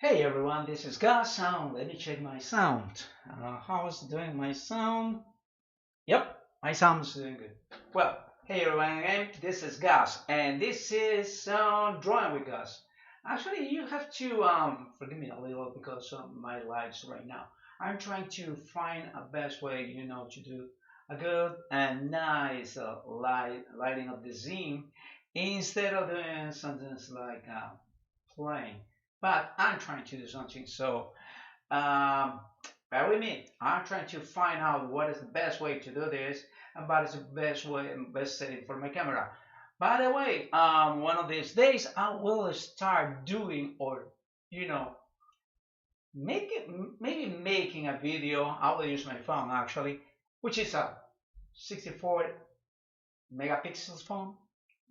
Hey everyone, this is Gus Sound. Let me check my sound. How's doing my sound? Yep, my sound is doing good. Well, hey everyone again, this is Gus, and this is Drawing with Gus. Actually, you have to forgive me a little because of my lights right now. I'm trying to find a best way, to do a good and nice lighting of the scene instead of doing something like playing. But I'm trying to do something. So um, bear with me. I'm trying to find out what is the best way to do this and what is the best way and best setting for my camera. By the way, one of these days I will start doing or you know maybe making a video. I will use my phone actually, which is a 64 megapixels phone.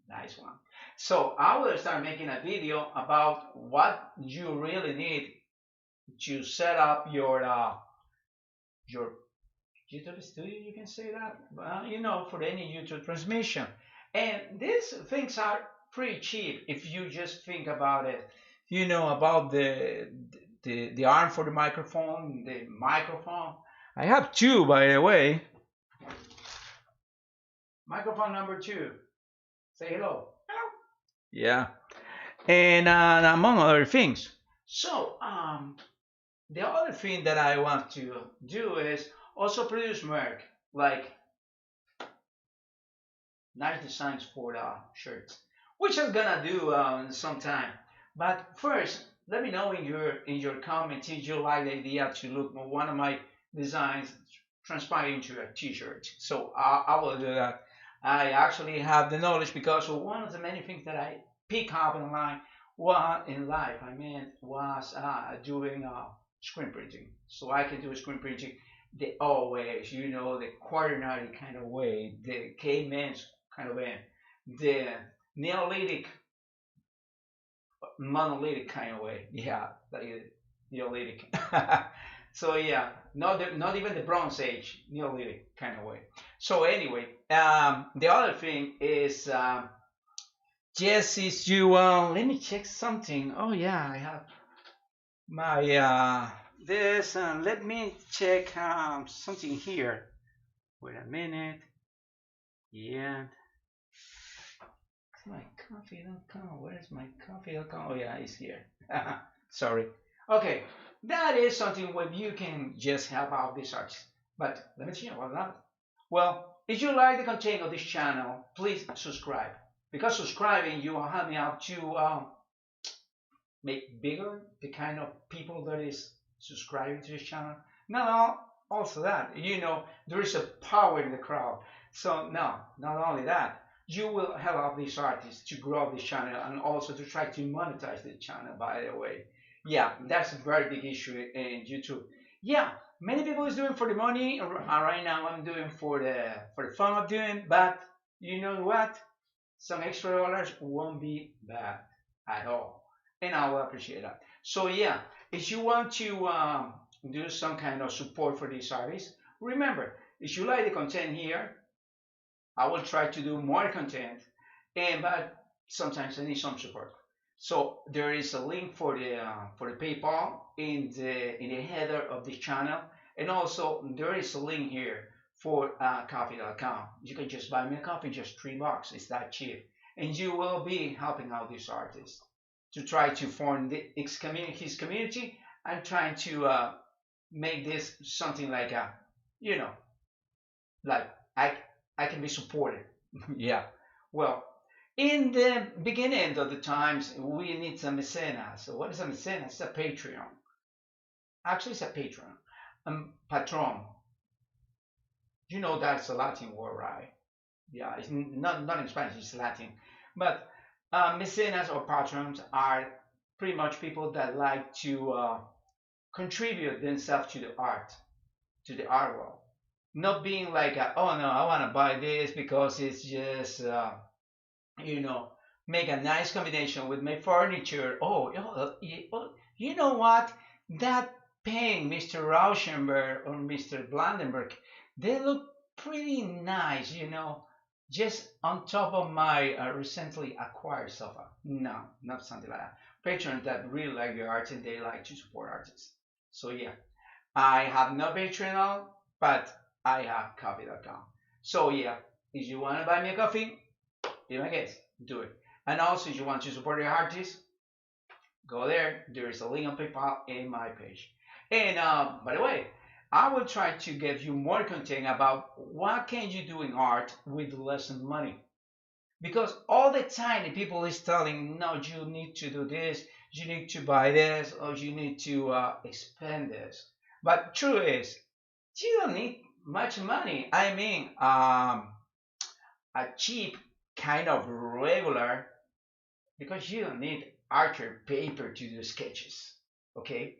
Nice one. So I will start making a video about what you really need to set up your YouTube studio. You can say that, for any YouTube transmission. And these things are pretty cheap if you just think about it. About the arm for the microphone, the microphone. I have two, by the way. Microphone number two. Say hello. Hello. Yeah, and among other things. So, the other thing that I want to do is also produce work, like nice designs for the shirts, which I'm gonna do sometime. But first, let me know in your comments if you like the idea to look one of my designs transpire into a T-shirt. So I will do that. I actually have the knowledge because one of the many things that I pick up in life, I mean, was doing screen printing. So I can do screen printing the old ways, the quaternary kind of way, the caveman kind of way, the Neolithic, monolithic kind of way. Yeah, like Neolithic. So yeah, not even the Bronze Age, Neolithic kind of way. So anyway, the other thing is just is you. Let me check something. Oh yeah, I have my this. Let me check something here. Wait a minute. Yeah. My coffee.com. Where's my coffee.com? Oh yeah, it's here. Sorry. Okay, that is something where you can just help out this artist. But let me tell you about that. Well, if you like the content of this channel, please subscribe. Because subscribing, you will help me out to make bigger the kind of people that is subscribing to this channel. Not also that, there is a power in the crowd. So no, not only that, you will help out these artists to grow this channel and also to try to monetize the channel, by the way. Yeah, that's a very big issue in YouTube. Yeah, many people is doing for the money. Right now I'm doing for the fun of doing, but you know what? Some extra dollars won't be bad at all, and I will appreciate that. So yeah, if you want to do some kind of support for this service, remember, if you like the content here, I will try to do more content, but sometimes I need some support. So there is a link for the PayPal in the header of this channel, and also there is a link here for coffee.com. You can just buy me a coffee, just $3. It's that cheap, and you will be helping out this artist to try to form his community and trying to make this something like you know, like I can be supported. Yeah. Well, in the beginning of the times, we need some mecenas. So what is a mecenas? It's a Patreon. Actually, it's a Patreon. Patron. You know that's a Latin word, right? Yeah, it's not in Spanish. It's Latin. But mecenas or patrons are pretty much people that like to contribute themselves to the art world. Not being like, oh no, I want to buy this because it's just, you know, make a nice combination with my furniture. You know what? That paint, Mr. Rauschenberg or Mr. Blandenberg, they look pretty nice, just on top of my recently acquired sofa. No, not something like that. patrons that really like the art and they like to support artists. So yeah, I have no Patreon, but I have coffee.com. So yeah, if you want to buy me a coffee, be my guest, do it. And also, if you want to support your artist, go there. There is a link on PayPal in my page. And by the way, I will try to give you more content about what can you do in art with less money. Because all the time the people is telling, no, you need to do this, you need to buy this, or you need to expand this. But truth is, you don't need much money. I mean, a cheap kind of regular, because you don't need art paper to do sketches. Okay?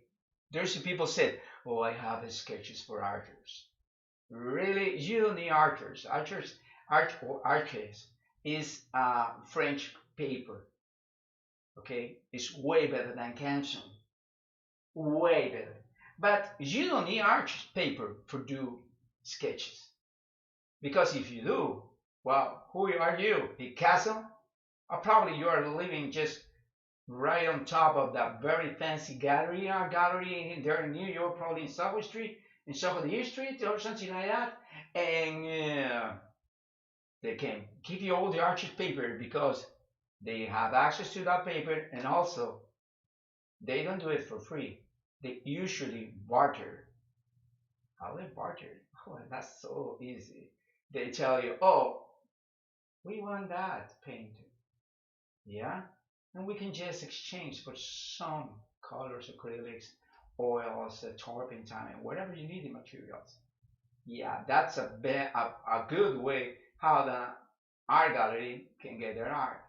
There's people said, oh, I have sketches for artists. Really, you don't need artists. Art or artists is French paper. Okay, it's way better than canson, way better. But you don't need artist paper for do sketches, because if you do, well, who are you, Picasso? Or probably you are living just right on top of that very fancy gallery, gallery there in New York, probably in Soho Street, in Soho Street, or something like that, and they can give you all the artist paper because they have access to that paper, and also they don't do it for free. They usually barter. How they barter? Oh, that's so easy. They tell you, oh, we want that painting. Yeah? And we can just exchange for some colors, acrylics, oils, turpentine, whatever you need in materials. Yeah, that's a good way how the art gallery can get their art.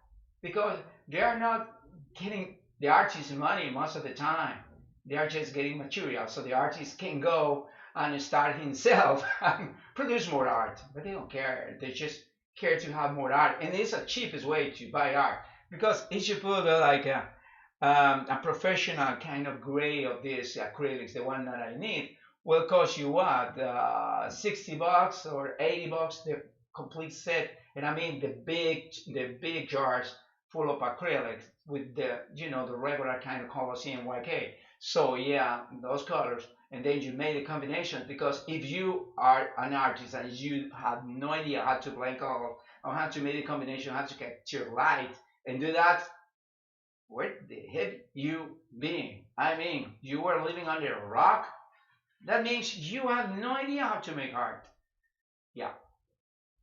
Because they are not getting the artist money most of the time. They are just getting material. So the artist can go and start himself and produce more art. But they don't care. They just care to have more art. And it's the cheapest way to buy art. Because if you put like a professional kind of gray of these acrylics, the one that I need, will cost you what, $60 or $80, the complete set. And I mean the big jars full of acrylics with the the regular kind of colors in YK. So yeah, those colors, and then you made a combination, because if you are an artist and you have no idea how to blend color or how to make a combination, how to capture light and do that, where the heck you been? I mean, you were living under a rock. That means you have no idea how to make art. Yeah.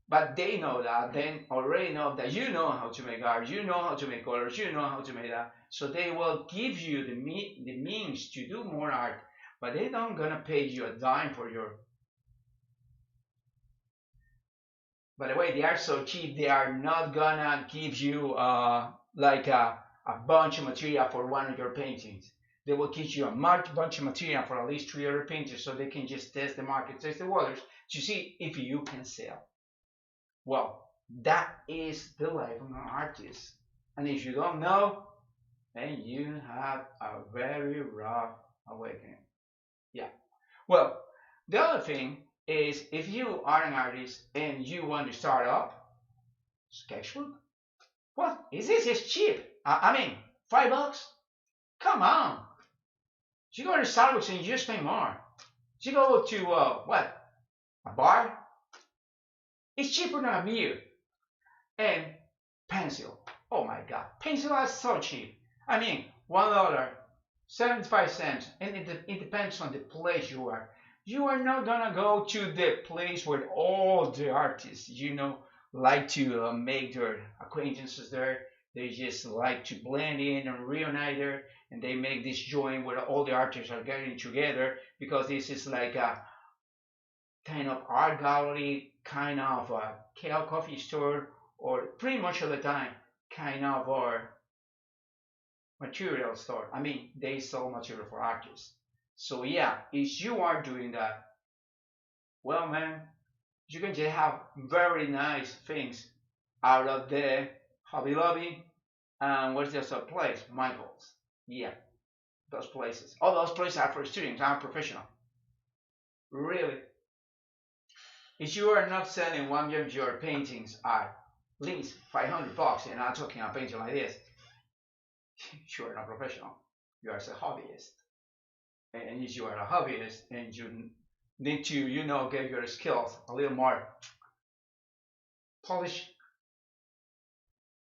But they know that, they already know that you know how to make art, you know how to make colors, you know how to make that. So they will give you the means to do more art, but they don't gonna pay you a dime for your. By the way, they are so cheap, they are not gonna give you like a bunch of material for one of your paintings. They will give you a bunch of material for at least 3 other paintings, so they can just test the market, test the waters to see if you can sell. Well, that is the life of an artist. And if you don't know, then you have a very rough awakening. Yeah. Well, the other thing is, if you are an artist and you want to start up, sketchbook? What? Is this is cheap? I mean, $5? Come on. You go to Starbucks and you spend more. You go to, what? A bar? It's cheaper than a beer. And pencil. Oh my God, pencil is so cheap. I mean, $1, 75 cents, and it depends on the place you are. You are not gonna go to the place where all the artists, like to make their acquaintances there. They just like to blend in and reunite there, and they make this joint where all the artists are getting together, because this is like a kind of art gallery, kind of a kale coffee store, or pretty much all the time, kind of our material store. I mean, they sell material for artists. So yeah, if you are doing that, well, man, you can just have very nice things out of the Hobby Lobby. And what's the other place? Michael's. Yeah, those places. All those places are for students. I'm professional. Really. If you are not selling one of your paintings at least $500, and I'm talking a painting like this, you are not professional. You are a hobbyist. And if you are a hobbyist and you need to, get your skills a little more polished,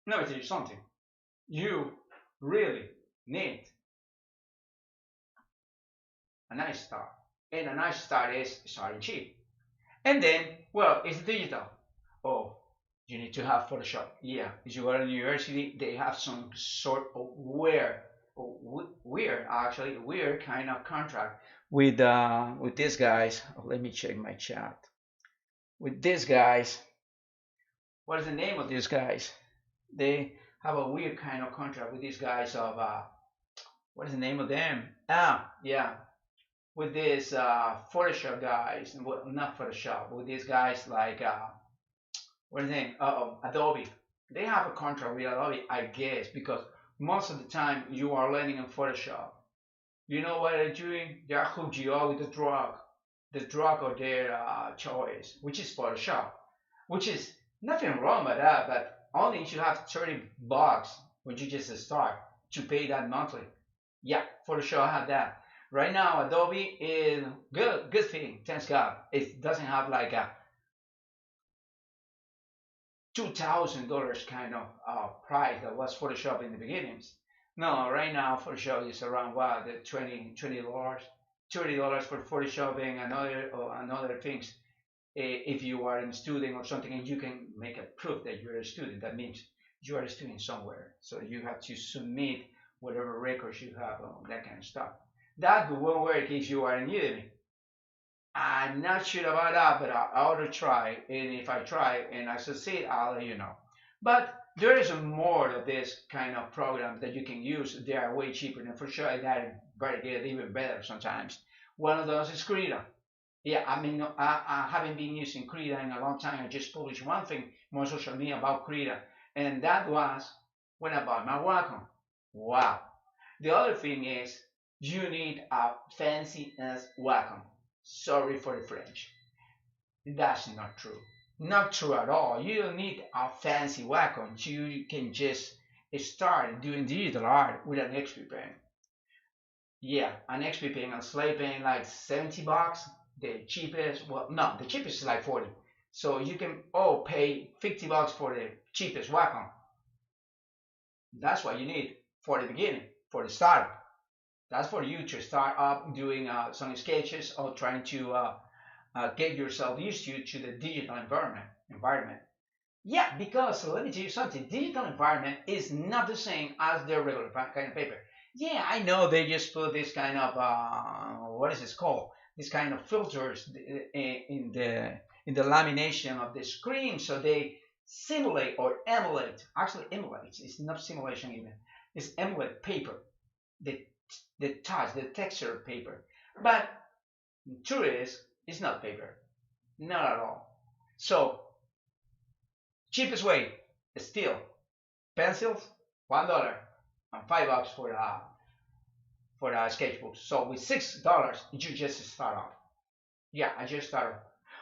let me tell you something. You really need a nice start. And a nice start is starting cheap. And then, well, it's digital. Oh, you need to have Photoshop. Yeah, if you go to university, they have some sort of weird kind of contract with these guys. Oh, let me check my chat. With these guys, what is the name of these guys? They have a weird kind of contract with these guys of what is the name of them? Ah, yeah, with these Photoshop guys. Well, not Photoshop, with these guys like what is the name? Adobe. They have a contract with Adobe, I guess, because most of the time you are learning in Photoshop. You know what they're doing? They're hooked you up with the drug of their choice, which is Photoshop, which is nothing wrong with that, but only if you have 30 bucks when you just start to pay that monthly. Yeah, Photoshop have that. Right now, Adobe is good thing, thanks God. It doesn't have like a $2,000 kind of price that was Photoshop in the beginnings. No, right now Photoshop is around what, the $20, $30 for Photoshopping and another things. If you are a student or something and you can make a proof that you're a student, that means you are a student somewhere. So you have to submit whatever records you have on that kind of stuff. That won't work if you are in Udemy. I'm not sure about that, but I ought to try. And if I try and I succeed, I'll let you know. But there is more of this kind of programs that you can use. They are way cheaper, and for sure, they're very good, even better sometimes. One of those is Krita. Yeah, I mean, I haven't been using Krita in a long time. I just published one thing on social media about Krita, and that was when I bought my Wacom. Wow. The other thing is you need a fancy ass Wacom. Sorry for the French. That's not true. Not true at all. You don't need a fancy Wacom. You can just start doing digital art with an XP pen. Yeah, an XP pen, a slate pen, like 70 bucks. The cheapest, well, no, the cheapest is like 40. So you can pay 50 bucks for the cheapest Wacom. That's what you need for the beginning, for the start. That's for you to start up doing some sketches or trying to get yourself used to the digital environment. Yeah, because let me tell you something, digital environment is not the same as the regular kind of paper. Yeah, I know they just put this kind of what is this called? This kind of filters in the lamination of the screen, so they simulate or emulate. Actually, emulate. It's not simulation even. It's emulate paper. The the touch, the texture of paper. But the truth is, it's not paper. Not at all. So, cheapest way, still, pencils, $1, and $5 for a sketchbook. So with $6, you just start off. Yeah, I just started.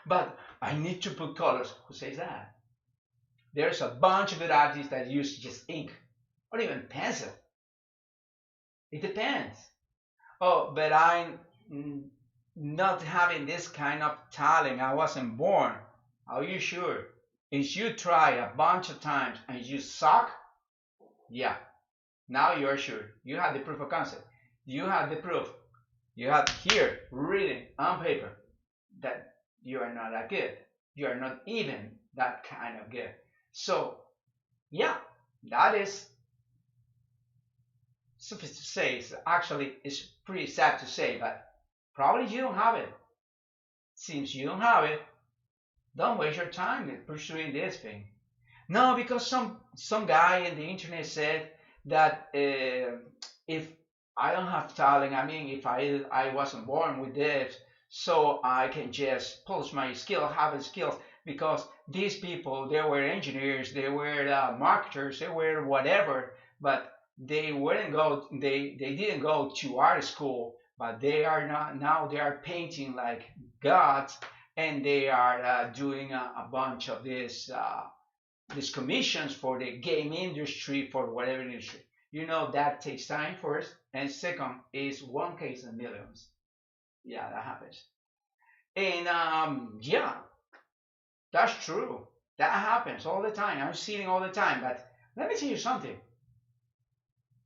But I need to put colors. Who says that? There's a bunch of good artists that use just ink or even pencil. It depends. Oh, but I'm not having this kind of talent. I wasn't born. Are you sure? If you try a bunch of times and you suck, yeah, now you're sure. You have the proof of concept. You have the proof. You have here written on paper that you are not that good. You are not even that kind of good. So, yeah, that is sufficient to say. Actually, it's pretty sad to say, but probably you don't have it. Since you don't have it, don't waste your time pursuing this thing. No, because some guy in the internet said that if I don't have talent, I mean, if I wasn't born with this, so I can just polish my skill, have skills, because these people, they were engineers, they were marketers, they were whatever, but they didn't go to art school, but they are not now. They are painting like gods, and they are doing a bunch of these commissions for the game industry, for whatever industry. that takes time first, and second is one case in millions. Yeah, that happens. And yeah, that's true. That happens all the time. I'm seeing all the time. But let me tell you something.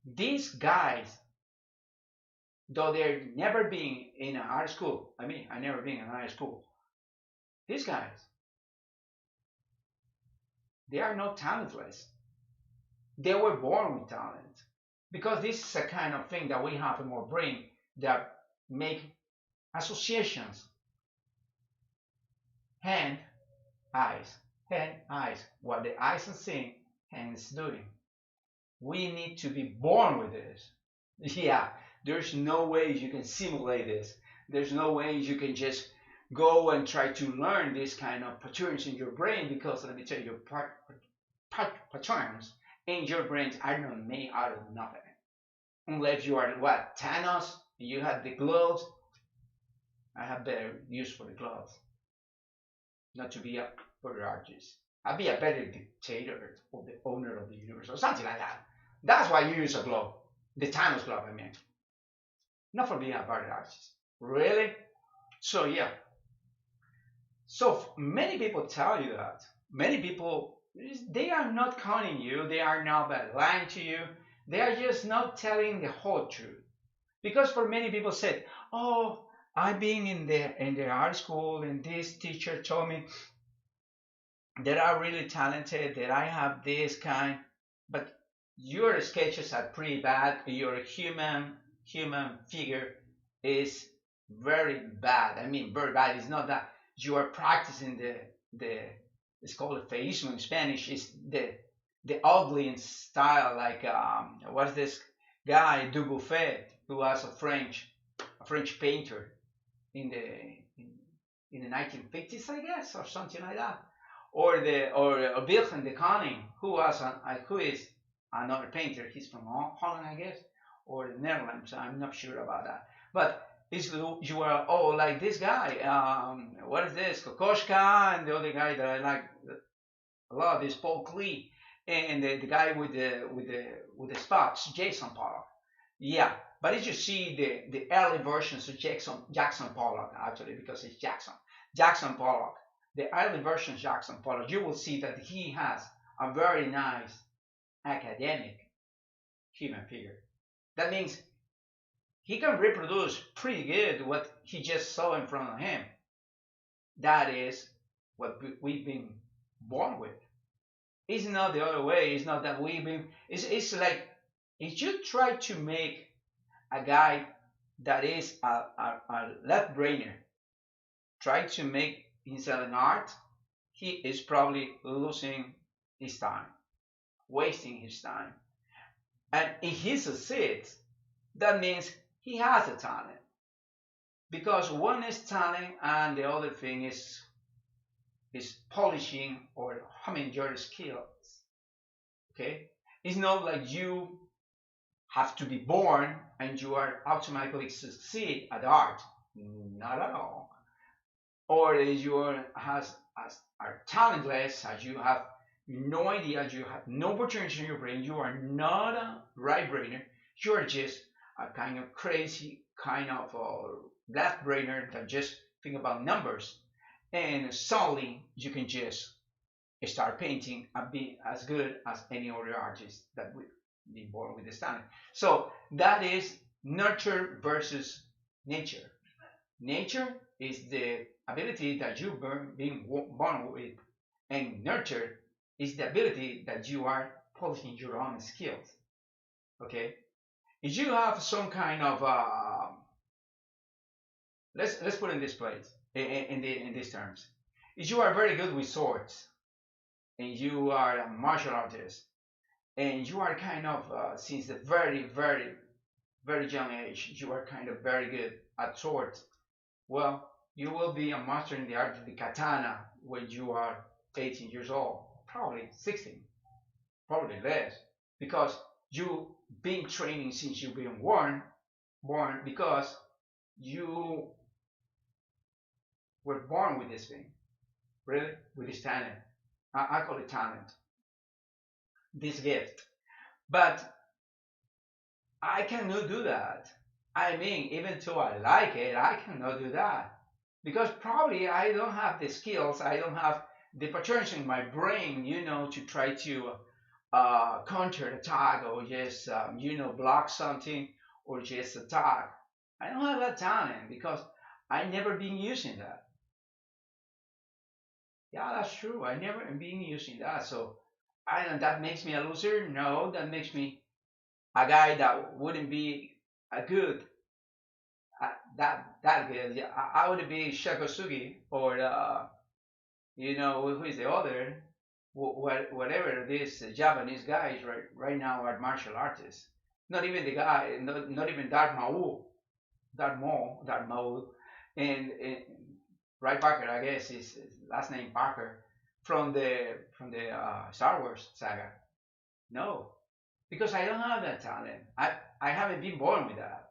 These guys, though they're never been in an art school, I never been in an art school. These guys, they are not talentless. They were born with talent. Because this is a kind of thing that we have in our brain that make associations. Hand, eyes, hand, eyes. What the eyes are seeing, hands doing. We need to be born with this. Yeah, there's no way you can simulate this. There's no way you can just go and try to learn this kind of patterns in your brain, because let me tell you, patterns in your brain are not made out of nothing. Unless you are what, Thanos, you have the gloves. I have better use for the gloves, not to be a better artist. I'd be a better dictator or the owner of the universe or something like that. That's why you use a glove, the Thanos glove, I mean. Not for being a better artist. Really? So yeah. So many people tell you that. Many people, they are not conning you. They are not lying to you. They are just not telling the whole truth. Because for many people said, oh, I've been in the art school and this teacher told me that I'm really talented, that I have this kind, but your sketches are pretty bad. Your human figure is very bad. I mean, very bad. It's not that you are practicing the it's called feísmo in Spanish. It's the ugly style, like what's this guy Dubuffet, who was a French painter in the in the 1950s, I guess, or something like that. Or Wilhelm de Koning, who is another painter. He's from Holland, I guess, or the Netherlands. I'm not sure about that. But you are like this guy. What is this? Kokoschka, and the other guy that I like a lot is Paul Klee, and the guy with the spots, Jason Pollock. Yeah, but if you see the early versions of Jackson Pollock, actually, because it's Jackson Pollock, the early version of Jackson Pollock, you will see that he has a very nice academic human figure. That means he can reproduce pretty good what he just saw in front of him. That is what we've been born with. It's not the other way. It's not that we've been. It's like if you try to make a guy that is a left brainer try to make himself an art, he is probably losing his time, wasting his time. And if he succeeds, that means he has a talent. Because one is talent and the other thing is polishing or honing your skills. Okay? It's not like you have to be born and you are automatically succeed at art. Not at all. Or you are talentless, as you have no idea, you have no potential in your brain, you are not a right brainer, you are just a kind of crazy kind of left brainer that just think about numbers, and suddenly you can just start painting and be as good as any other artist that would be born with this talent. So that is nurture versus nature. Nature is the ability that you being born with, and nurture is the ability that you are polishing your own skills. Okay, if you have some kind of let's put it in this place in these terms. If you are very good with swords and you are a martial artist and you are kind of since the very young age you are kind of very good at swords, well, you will be a master in the art of the katana when you are 18 years old, probably 16, probably less, because you've been training since you've been born because you were born with this thing, really, with this talent. I call it talent, this gift. But I cannot do that. I mean, even though I like it, I cannot do that because probably I don't have the skills. I don't have the patterns in my brain, to try to counter attack or just block something or just attack. I don't have that talent because I never been using that. Yeah, that's true. I never been using that. So I don't. That makes me a loser. No, that makes me a guy that wouldn't be a good that good. Yeah, I would be Shakosugi or who is the other whatever this Japanese guy is right now are martial artists. Not even the guy, not even Darth Maul, and Ray Parker, I guess his last name Parker from the Star Wars saga. No, because I don't have that talent. I haven't been born with that.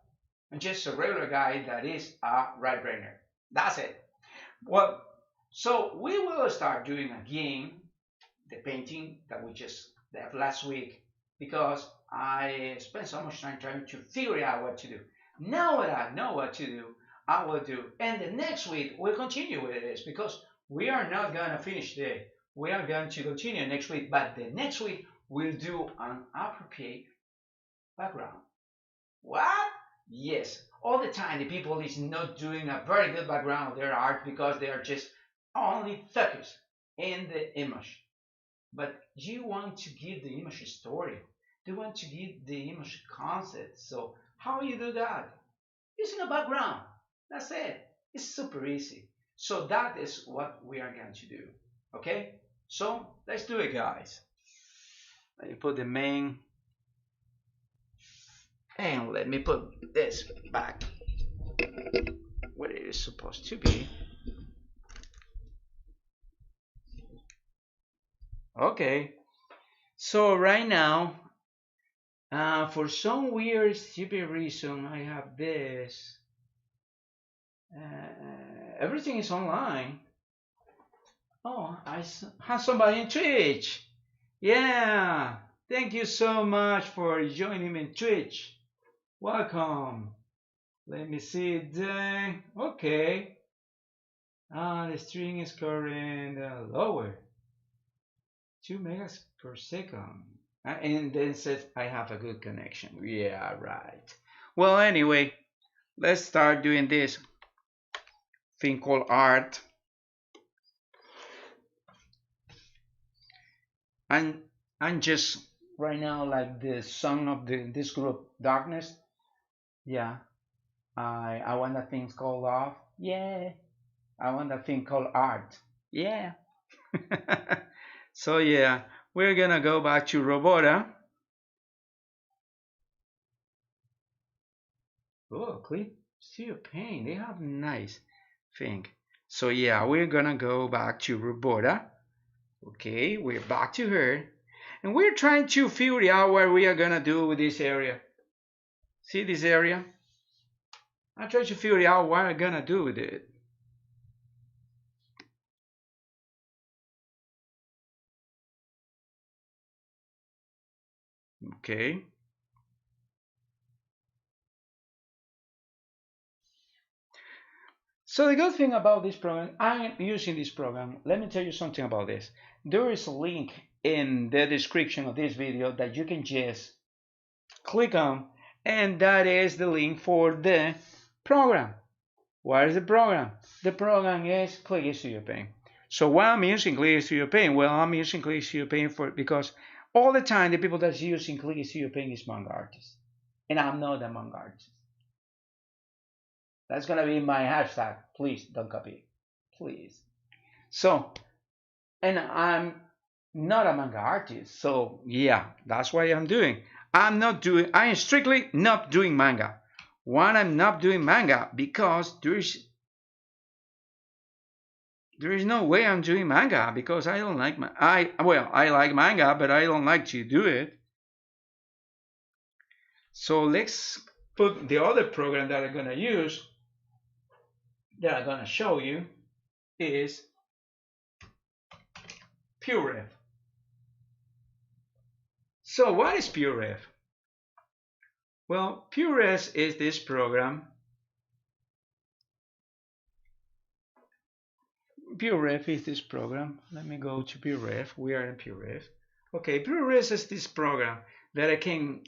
I'm just a regular guy that is a right brainer. That's it. Well, so we will start doing again the painting that we just left last week because I spent so much time trying to figure out what to do. Now that I know what to do, I will do. And the next week we'll continue with this because we are not going to finish today. We are going to continue next week, but the next week we'll do an appropriate background. What? Yes. All the time the people is not doing a very good background of their art because they are just only focused in the image. But you want to give the image a story. You want to give the image concept. So how you do that? Using a background. That's it. It's super easy. So that is what we are going to do. Okay? So let's do it, guys. Let me put the main and let me put this back where it is supposed to be. Okay. So right now, for some weird, stupid reason, I have this. Everything is online. Oh, I have somebody in Twitch. Yeah. Thank you so much for joining me in Twitch. Welcome. Let me see it. Okay. The string is current lower. 2 megas per second. And then says I have a good connection. Yeah, right. Well, anyway, let's start doing this thing called art. And I'm just right now like the song of this group, Darkness. Yeah, I want that thing called love. Yeah, I want that thing called art. Yeah. So yeah, we're gonna go back to Robota. Oh, clip Studio Paint. They have nice thing. So yeah, we're gonna go back to Robota. Okay, we're back to her. And we're trying to figure out what we are gonna do with this area. See this area? I'm trying to figure out what I'm gonna do with it. Okay. So the good thing about this program, I'm using this program. Let me tell you something about this. There is a link in the description of this video that you can just click on, and that is the link for the program. What is the program? The program is Click Studio Paint. So why I'm using Click Studio Paint? Well, I'm using Click Studio Paint because all the time the people that's using Click Studio Paint is manga artists, and I'm not a manga artist. That's gonna be my hashtag. Please don't copy it, please. So, and I'm not a manga artist, so yeah, that's what I'm doing. I'm strictly not doing manga. Why I'm not doing manga? Because there is no way I'm doing manga because I don't like I like manga, but I don't like to do it. So let's put the other program that I'm gonna use, that I'm gonna show you, is PureRef. So what is PureRef? Well, PureRef is this program. PureRef is this program. Let me go to PureRef. We are in PureRef. Okay, PureRef is this program that I can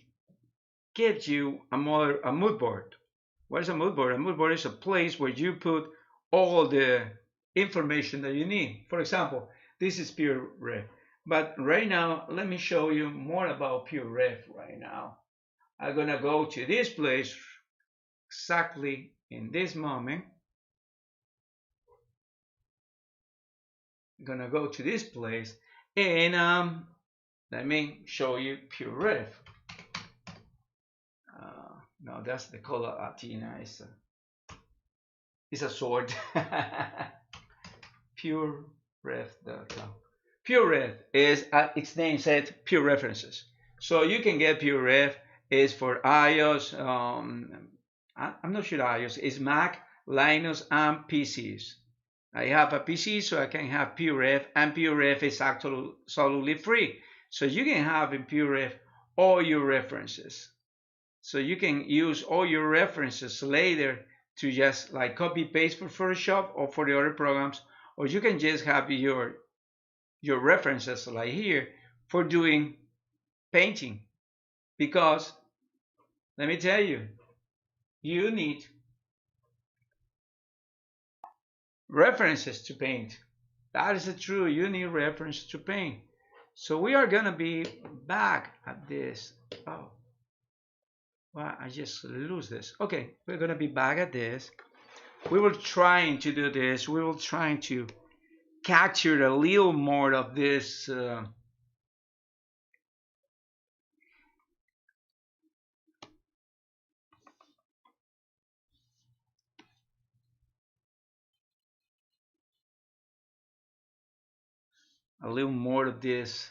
give you a mood board. What is a mood board? A mood board is a place where you put all the information that you need. For example, this is PureRef. But right now, let me show you more about PureRef right now. I'm gonna go to this place exactly in this moment. I'm gonna go to this place and let me show you PureRef. No, that's the color Athena. It's a sword. PureRef.com. PureRef is, its name said, Pure References. So you can get PureRef. Is for iOS. I'm not sure iOS. It's Mac, Linux, and PCs. I have a PC, so I can have PureRef, and PureRef is absolutely free. So you can have in PureRef all your references. So you can use all your references later to just like copy paste for Photoshop or for the other programs, or you can just have your references like here for doing painting. Because let me tell you, you need references to paint. That is true. You need reference to paint. So we are gonna be back at this. Oh, well, I just lose this. Okay, we're gonna be back at this. We were trying to do this. We were trying to capture a little more of this. A little more of this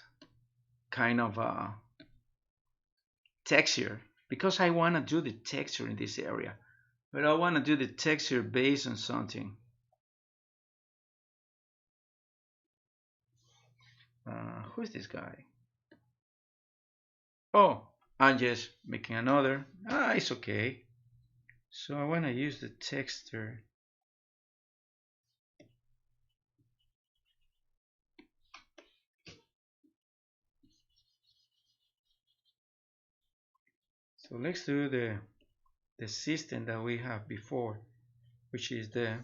kind of texture, because I want to do the texture in this area, but I want to do the texture based on something. Who's this guy? Oh, I'm just making another. It's okay. So I want to use the texture. So let's do the system that we have before, which is the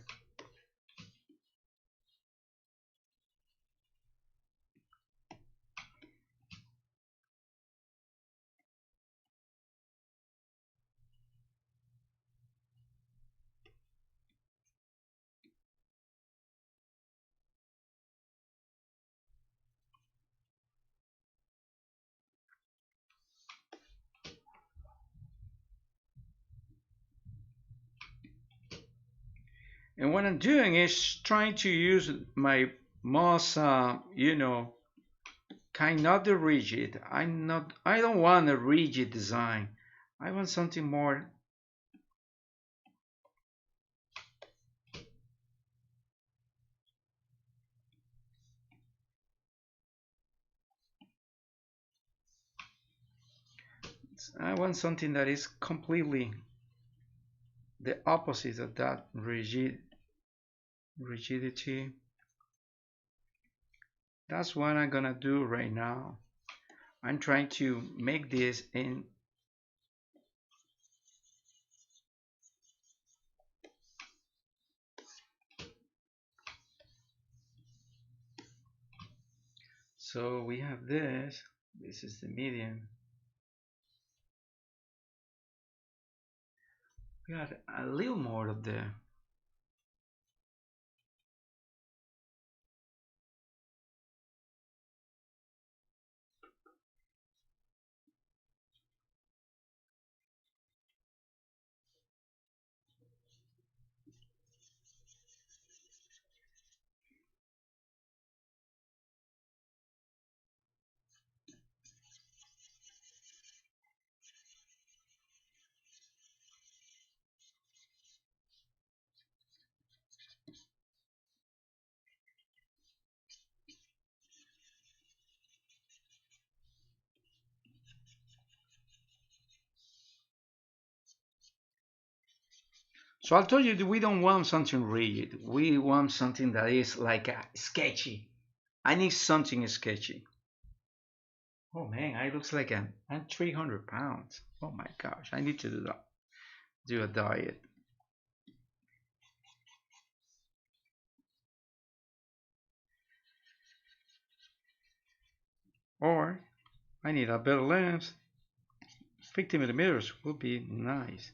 and what I'm doing is trying to use my most kind of the rigid. I don't want a rigid design. I want something more. I want something that is completely the opposite of that rigidity. That's what I'm gonna do right now. I'm trying to make this in so we have this is the medium. We got a little more of the So I told you that we don't want something rigid. We want something that is like sketchy. I need something sketchy. Oh man, I looks like I'm 300 pounds. Oh my gosh, I need to do that. Do a diet. Or I need a better lens. 50 millimeters would be nice.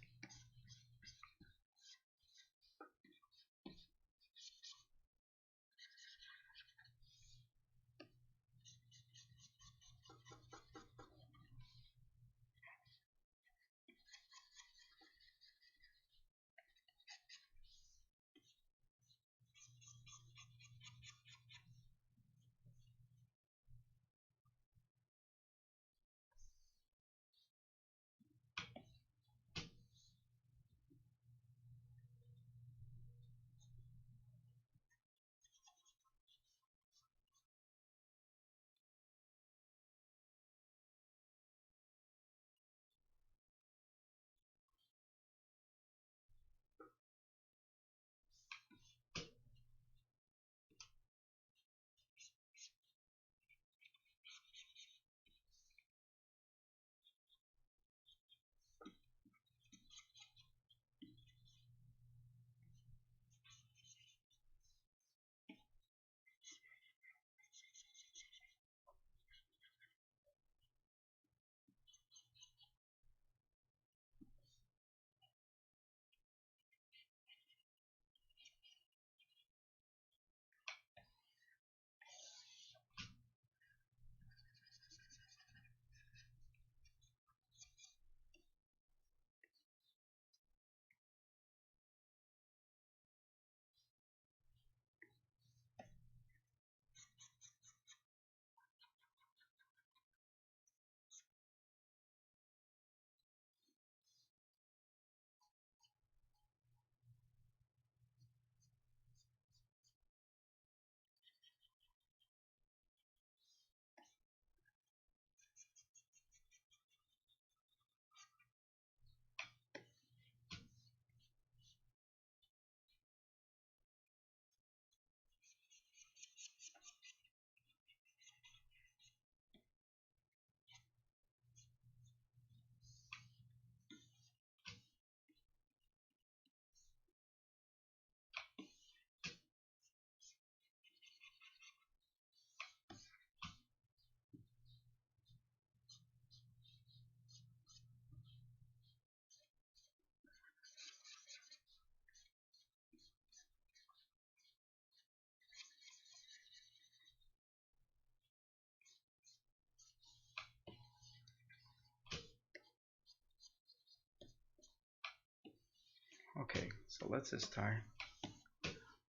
Okay, so let's start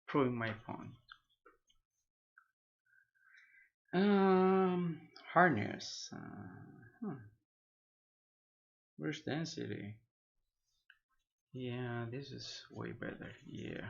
proving my point. Um, Hardness. Where's density? Yeah, this is way better. Yeah.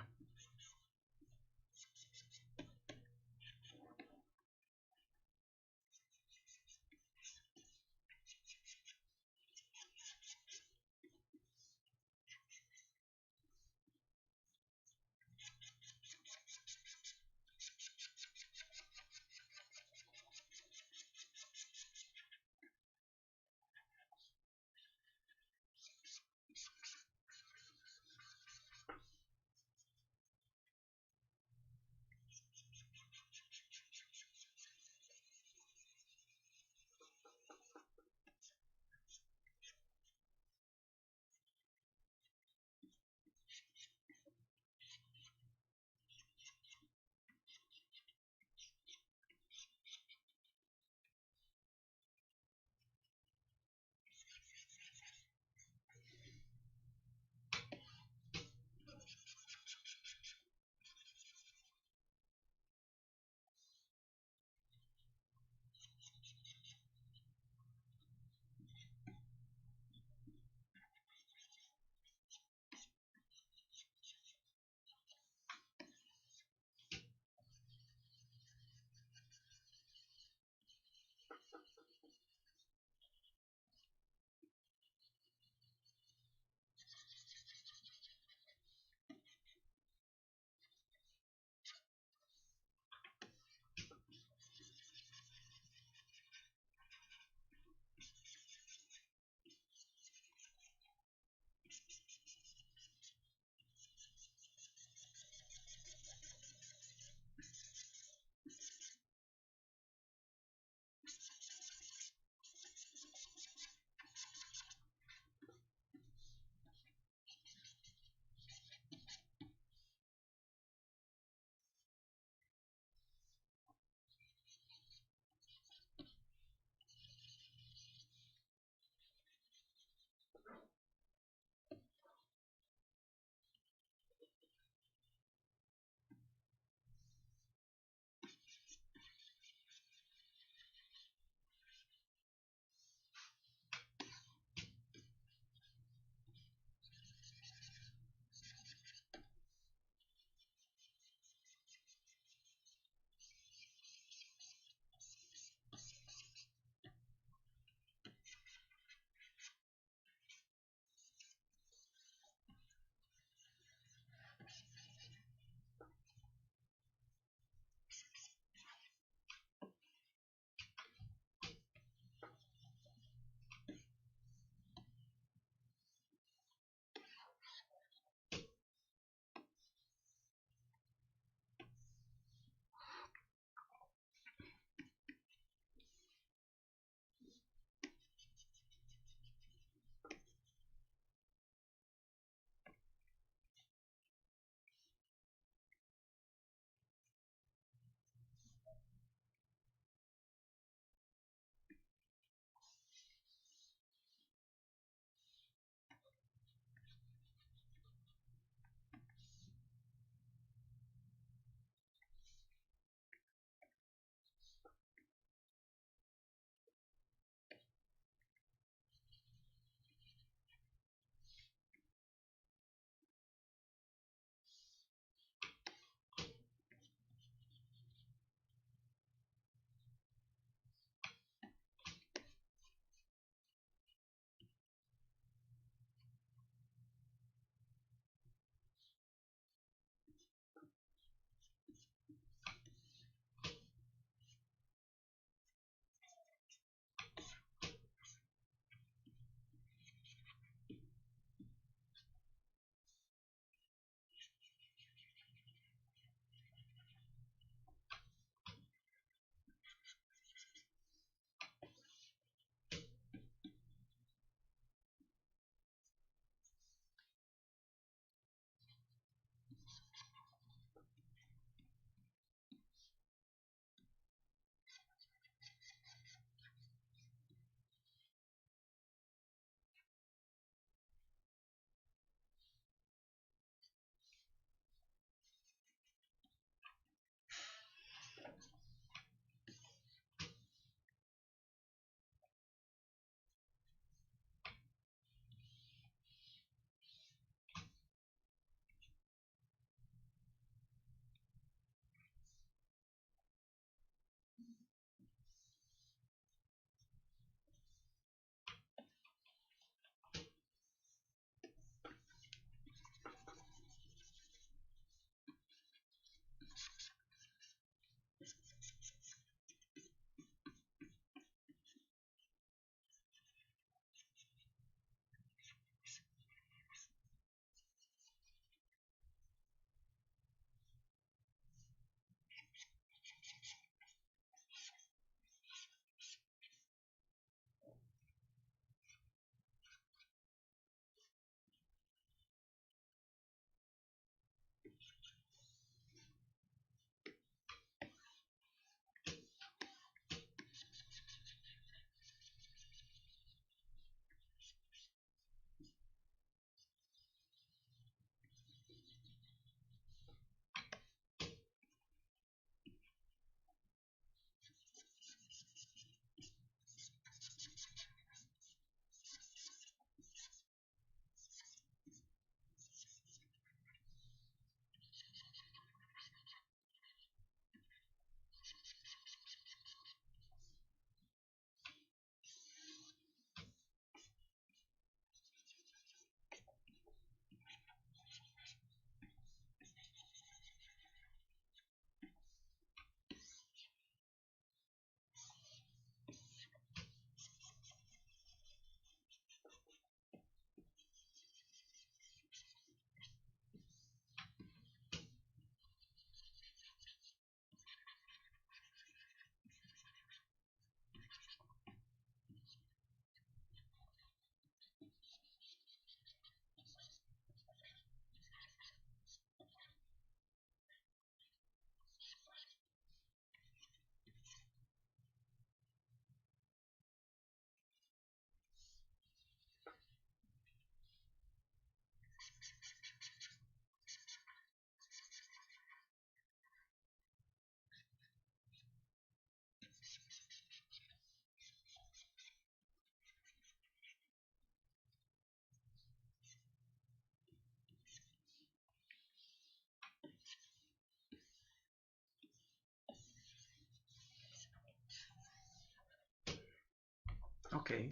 Okay,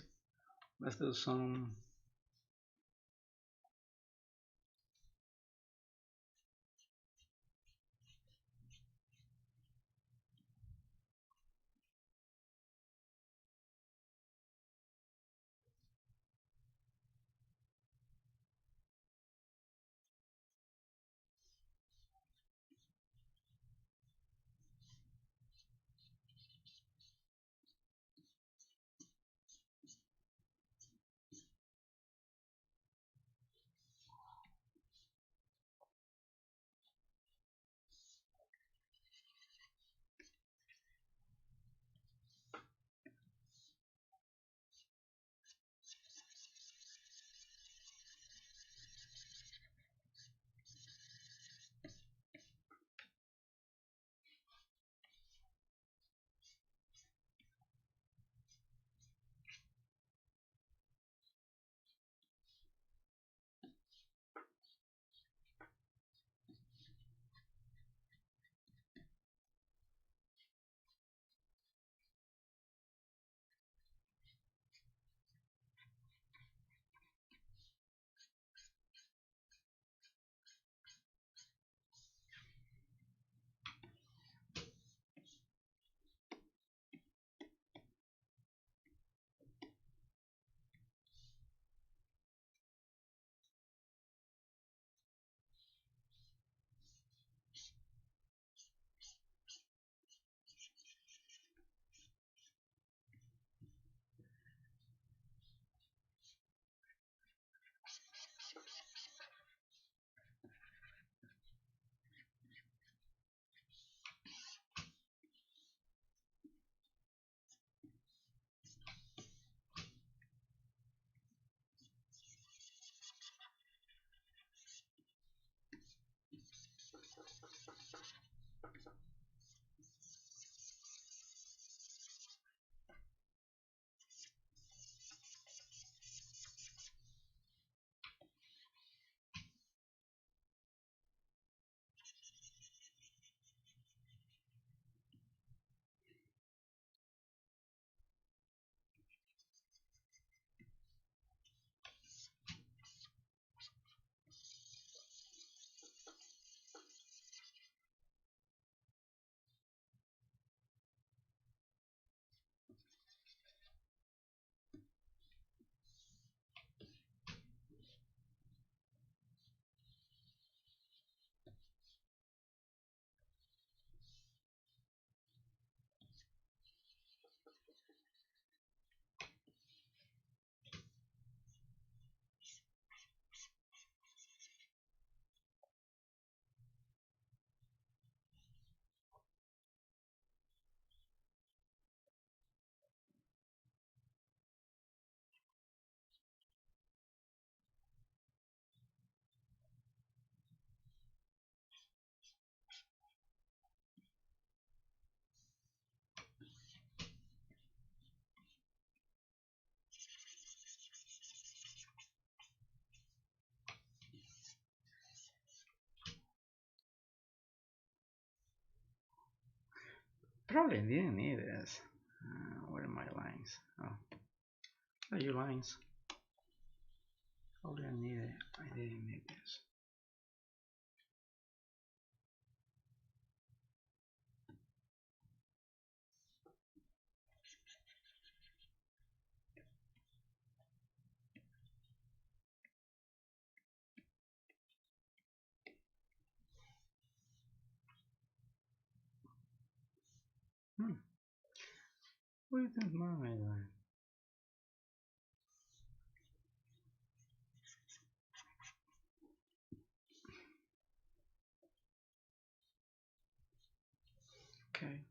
let's do some. Probably didn't need this. Where are my lines? Oh, are your lines? Probably I need it. I didn't need this. Hmm. Where did my line? Okay.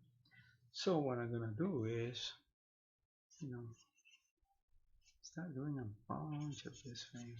So what I'm gonna do is, you know, start doing a bunch of this thing.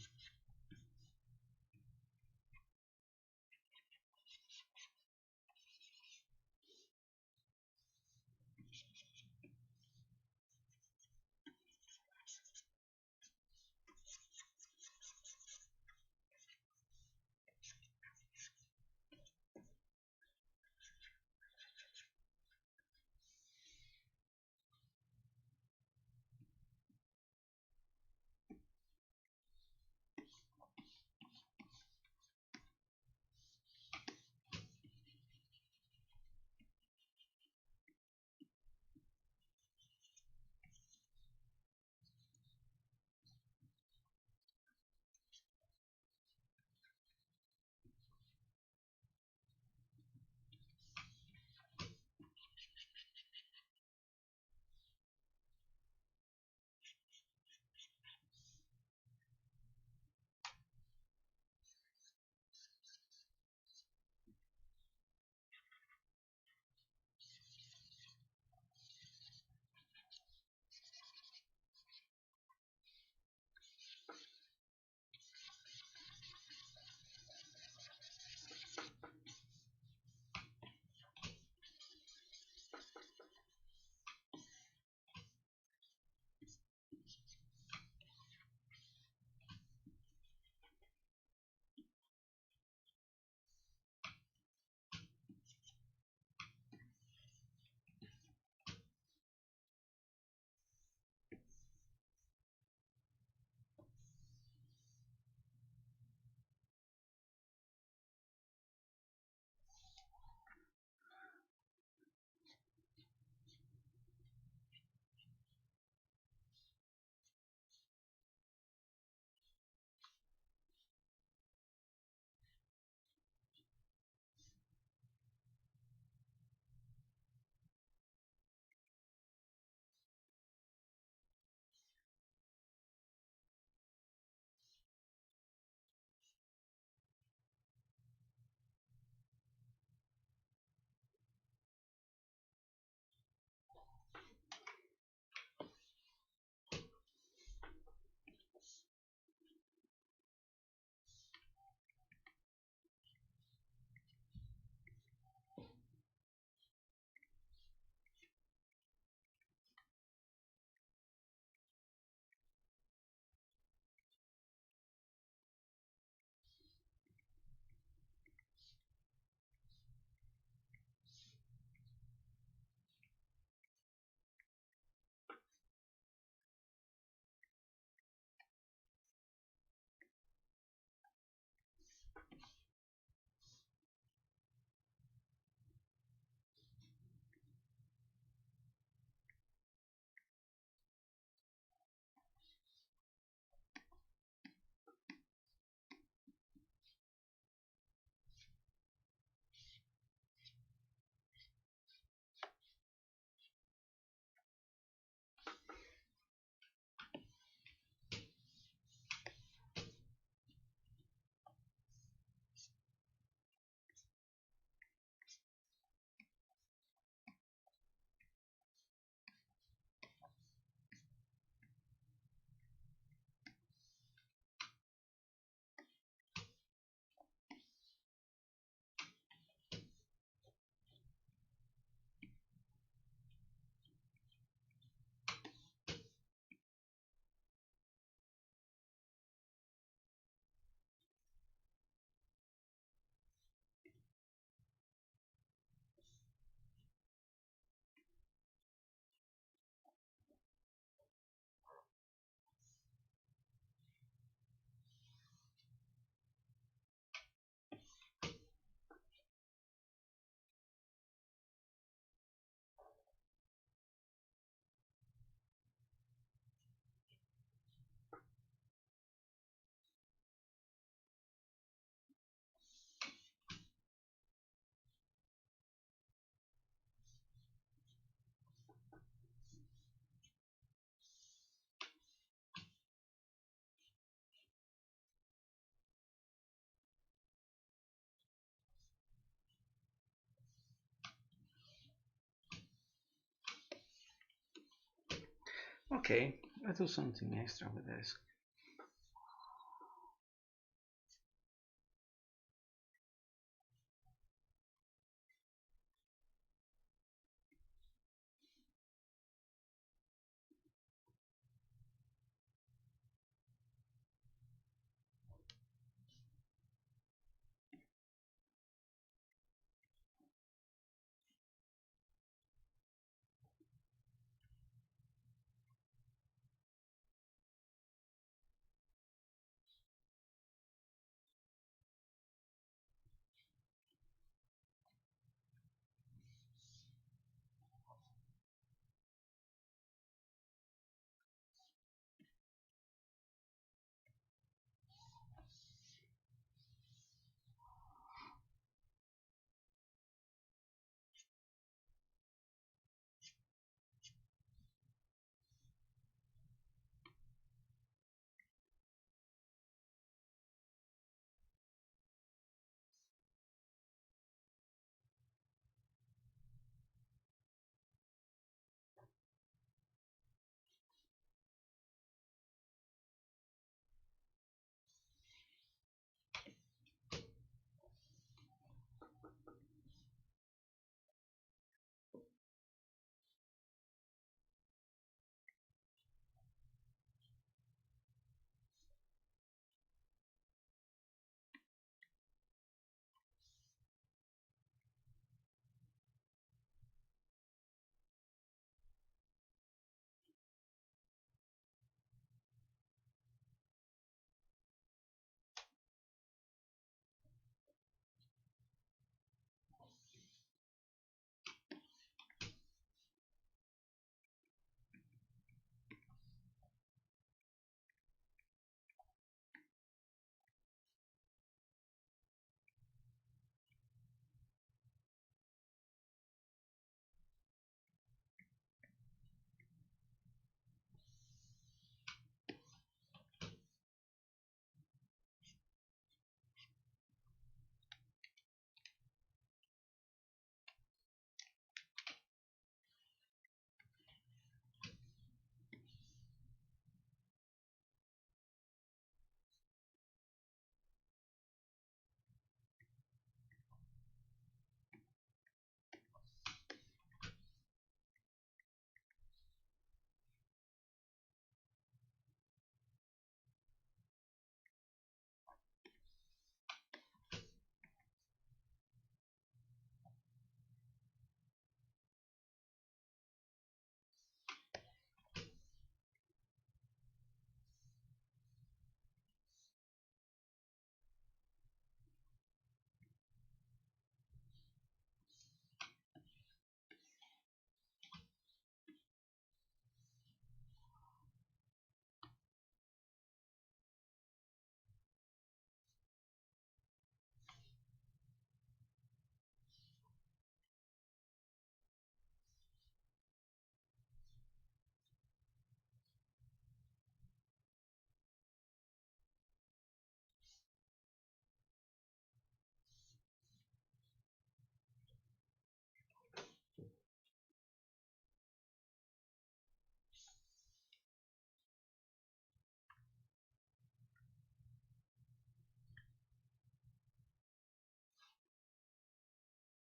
Okay, let's do something extra with this.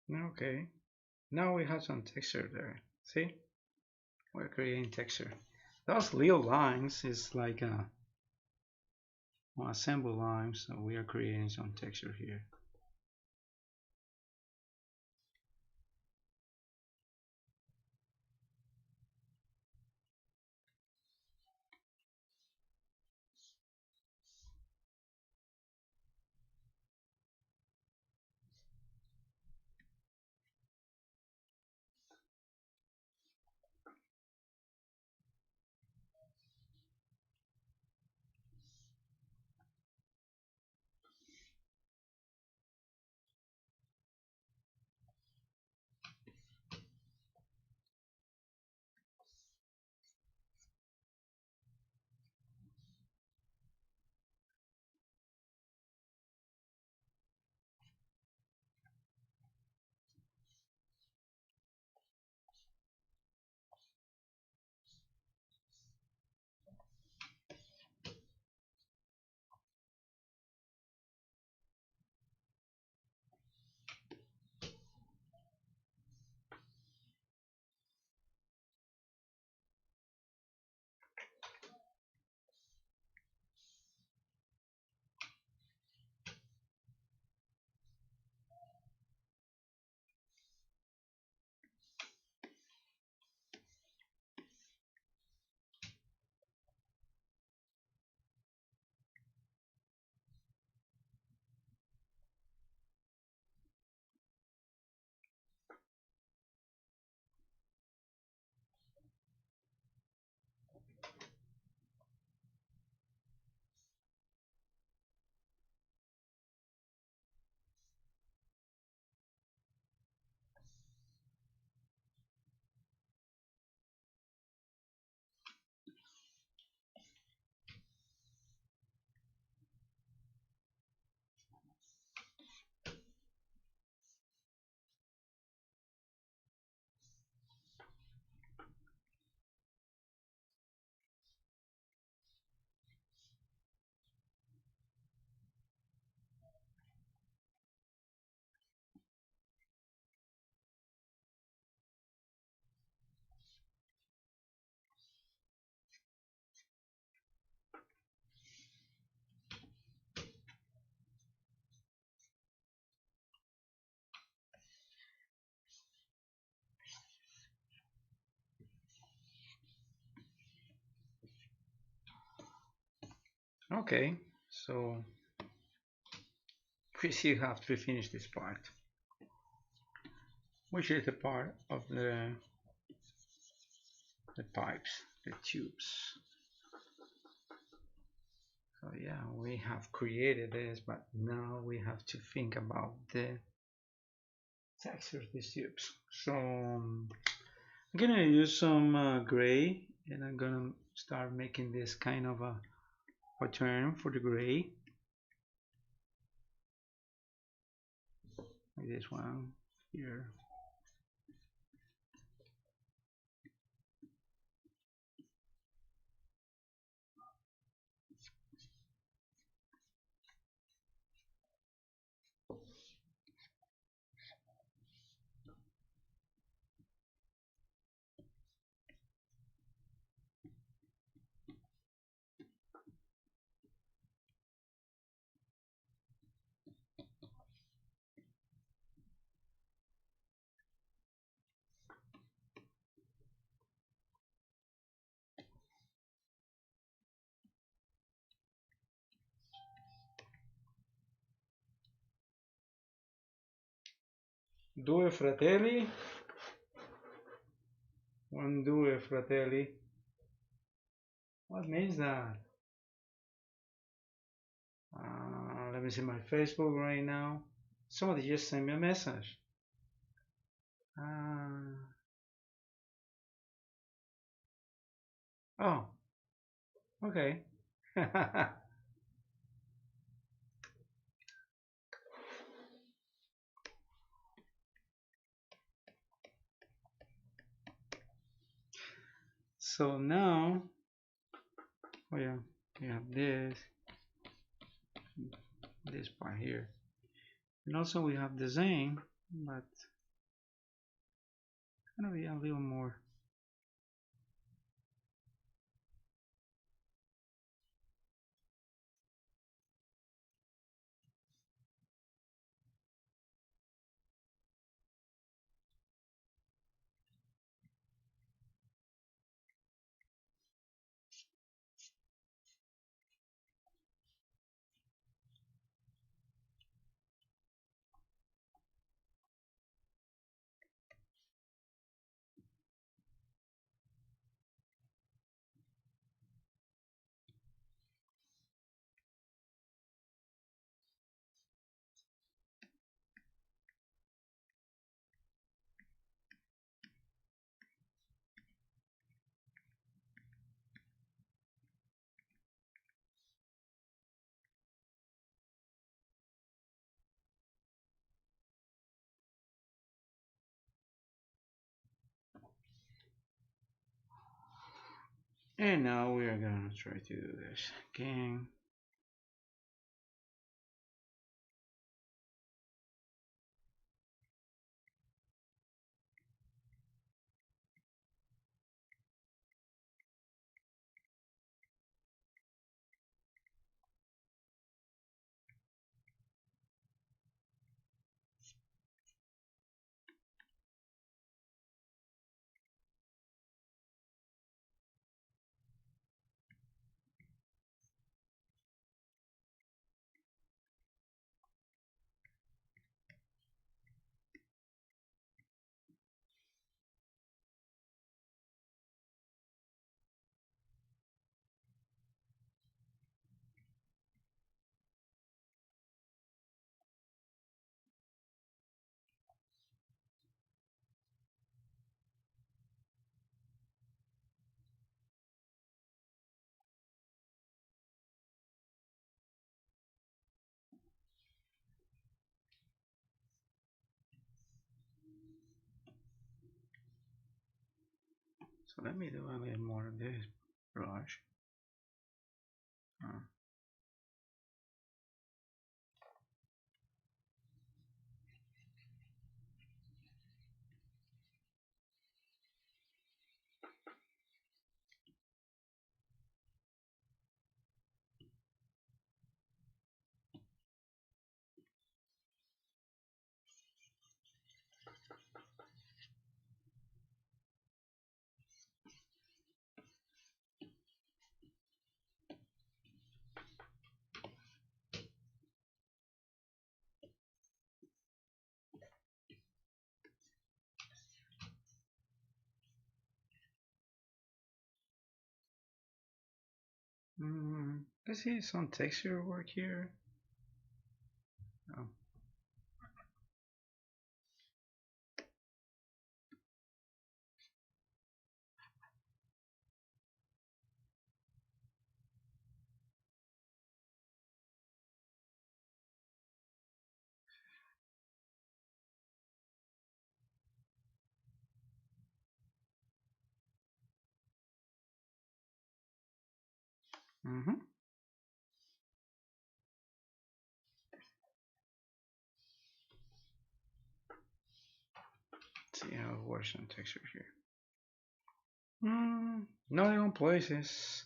Okay, now we have some texture there. See, we're creating texture. Those little lines is like assemble lines, so we are creating some texture here. Okay, so we still have to finish this part, which is the part of the pipes, the tubes. So yeah, we have created this, but now we have to think about the texture of these tubes. So I'm gonna use some gray, and I'm gonna start making this kind of a pattern for the gray, like this one here. Due fratelli, one due fratelli. What means that? Let me see my Facebook right now. Somebody just sent me a message. Oh, okay. So now, oh yeah, we have this part here, and also we have the same, but it's gonna be a little more. And now we are gonna try to do this again. So let me do a little more of this brush. Let's see some texture work here. Oh. Mm-hmm. See how it works on texture here. Not in all places.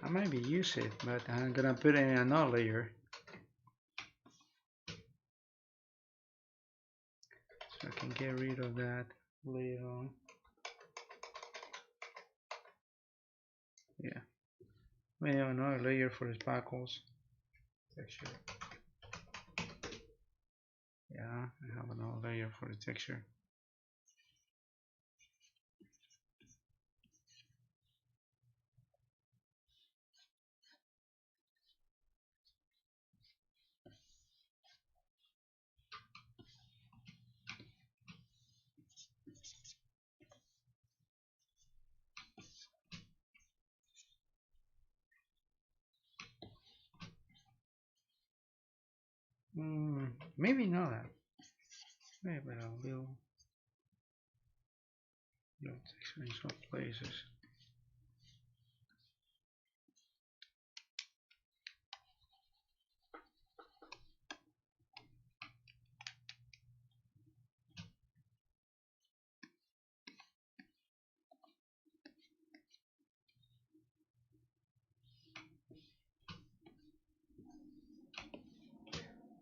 I maybe use it, but I'm gonna put it in another layer. So I can get rid of that later on. Yeah. Maybe another layer for the sparkles. Texture. Yeah, I have another layer for the texture. Maybe not that. Maybe a little texture in some places.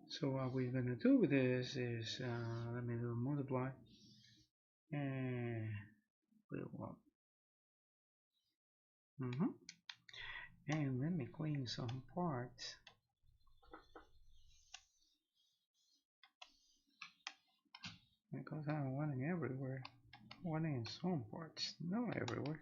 So what we're gonna do with this is, let me do a multiply, and we want, and let me clean some parts. Because I don't want it everywhere. I want it in some parts, not everywhere.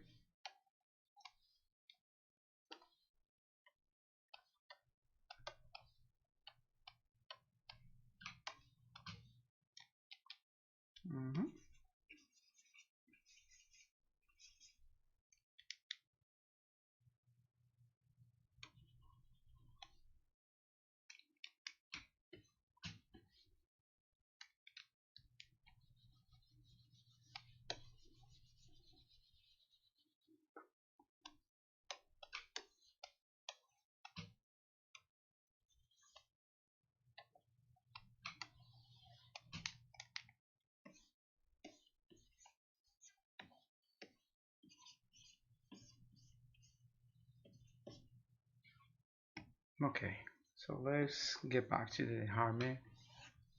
Okay, so let's get back to the harmony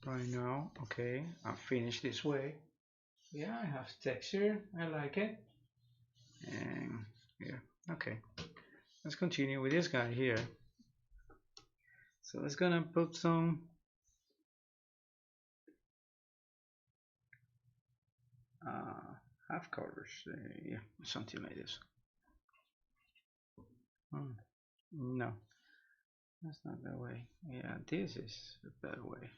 right now. Okay, I'll finish this way. Yeah, I have texture, I like it. And yeah, okay. Let's continue with this guy here. So let's gonna put some half colors. Yeah, something like this. No, that's not the way. Yeah, this is a better way.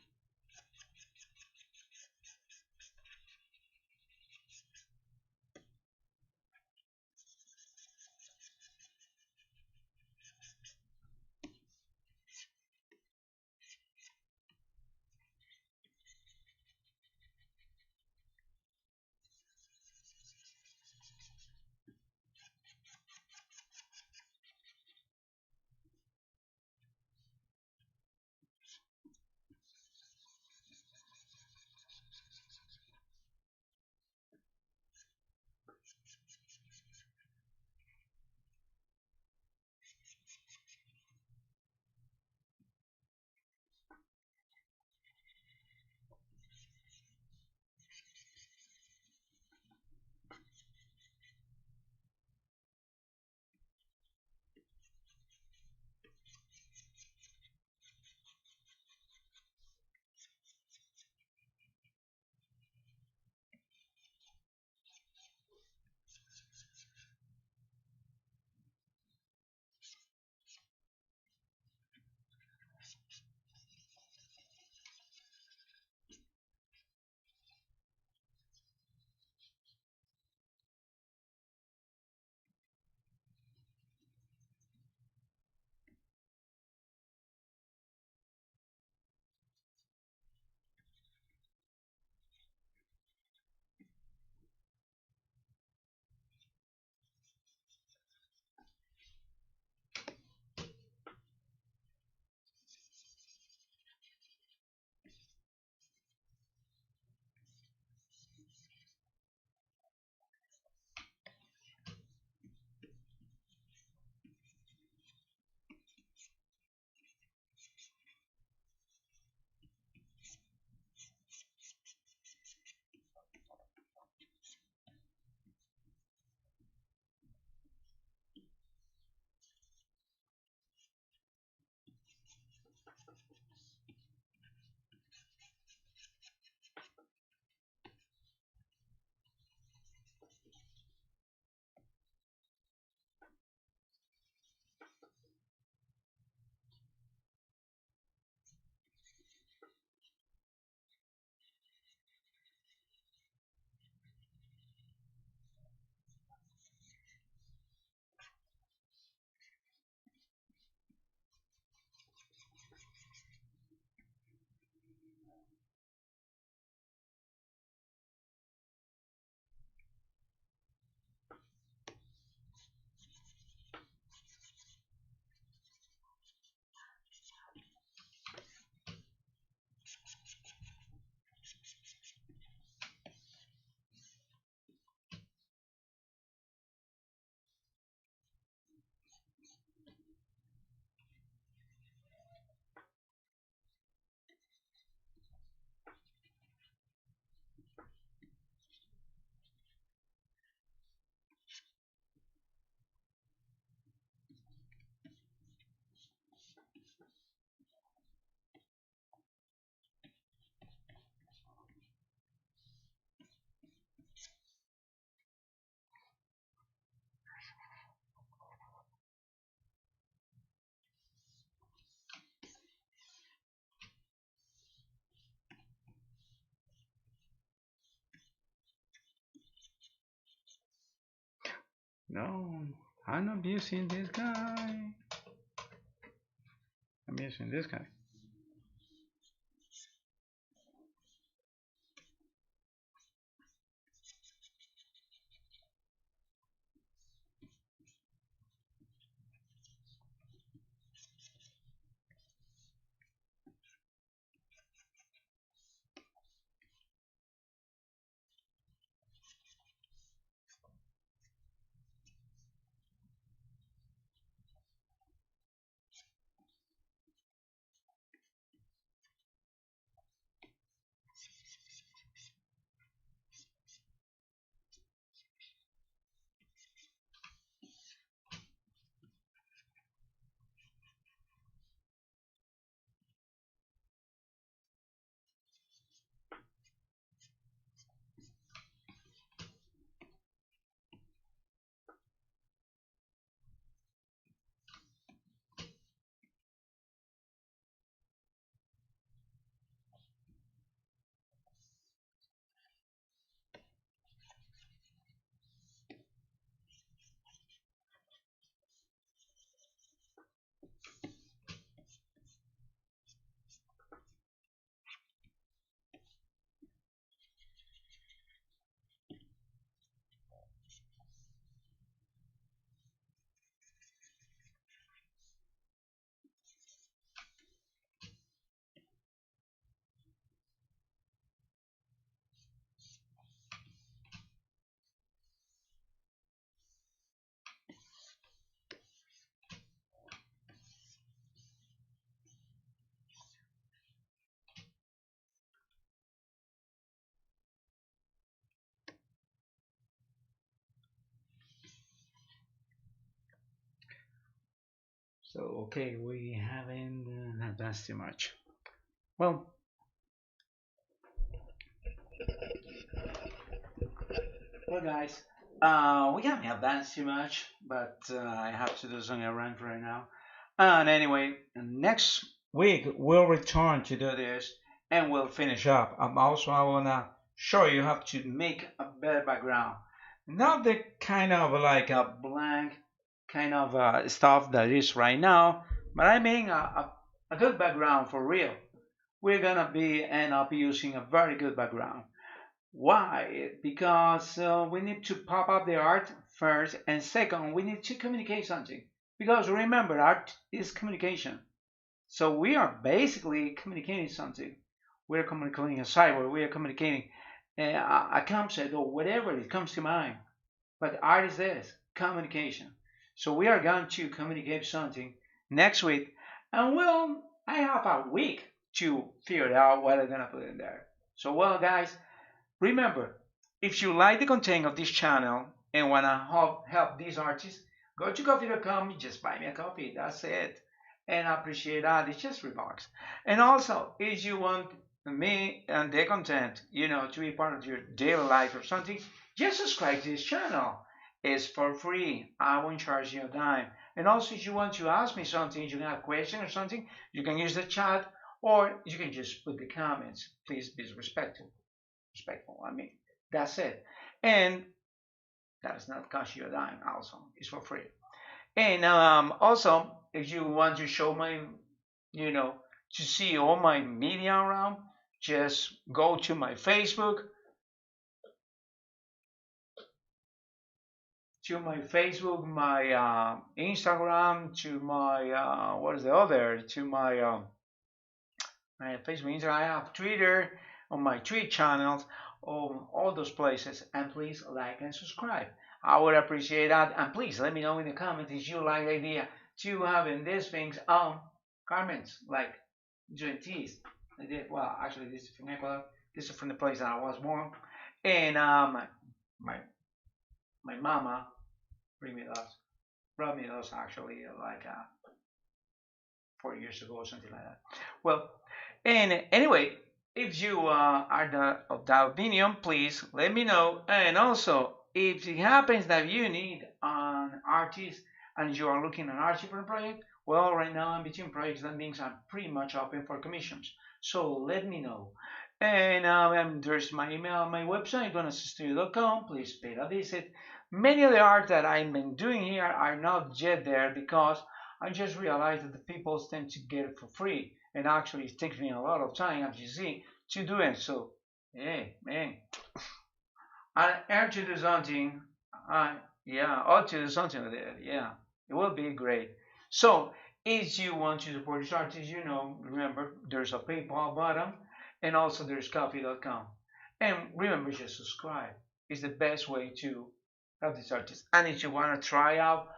No, I'm not using this guy. I'm using this guy. So, okay, we haven't advanced too much. Well, guys, we haven't advanced too much, but I have to do some errands right now. And anyway, next week we'll return to do this and we'll finish up. Also, I wanna show you how to make a better background. Not the kind of like a blank kind of stuff that is right now, but I mean a good background for real. We're gonna be end up using a very good background. Why? Because we need to pop up the art first, and second, we need to communicate something. Because remember, art is communication. So we are basically communicating something. We're communicating a cyber, we are communicating a concept or whatever it comes to mind. But art is this communication. So we are going to communicate something next week, and well, I have a week to figure out what I'm gonna put in there. So well, guys, remember, if you like the content of this channel and wanna help these artists, go to coffee.com, just buy me a coffee. That's it. And I appreciate that. It's just $3. And also, if you want me and the content, to be part of your daily life or something, just subscribe to this channel. It's for free. I won't charge you a dime. And also, if you want to ask me something, you can have a question or something, you can use the chat or you can just put the comments. Please be respectful. I mean, that's it. And that does not cost you a dime. Also, it's for free. And also, if you want to show my, to see all my media around, just go to my Facebook, my Instagram, to my what is the other? To my Facebook, Instagram. I have Twitter on my tweet channels, all those places. And please like and subscribe. I would appreciate that. And please let me know in the comments if you like the idea to having these things on garments, like doing teas. I did well. Actually, this is from Ecuador. This is from the place that I was born. And my my mama brought me those actually like 4 years ago or something like that. Well, and anyway, if you are of that opinion, please let me know. And also, if it happens that you need an artist and you are looking at an artist for a project, well, right now I'm between projects. That means I'm pretty much open for commissions. So let me know. And there's my email on my website, donastudio.com. Please pay a visit. Many of the art that I've been doing here are not yet there because I just realized that the people tend to get it for free, and actually it takes me a lot of time, as you see, to do it. So, hey, man, I have to do something. Yeah, ought to do something with it. Yeah, it will be great. So, if you want to support this artist, remember there's a PayPal button, and also there's coffee.com. And remember, just subscribe. It's the best way to help this artist. And if you want to try out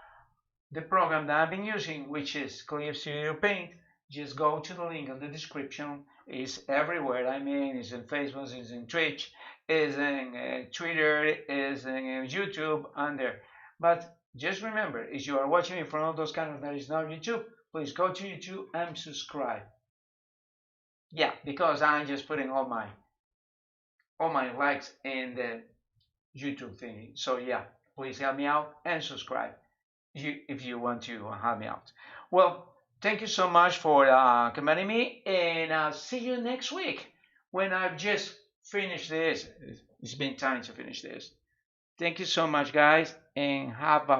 the program that I've been using, which is Clip Studio Paint, just go to the link in the description. It's everywhere. I mean, it's in Facebook, it's in Twitch, it's in Twitter, it's in YouTube, and there. But just remember, if you are watching me from all those kind of that is not YouTube, please go to YouTube and subscribe. Yeah, because I'm just putting all my likes in the YouTube thingy. So yeah, please help me out and subscribe if you want to help me out. Well, thank you so much for commending me, and I'll see you next week when I've just finished this. It's been time to finish this. Thank you so much, guys, and have a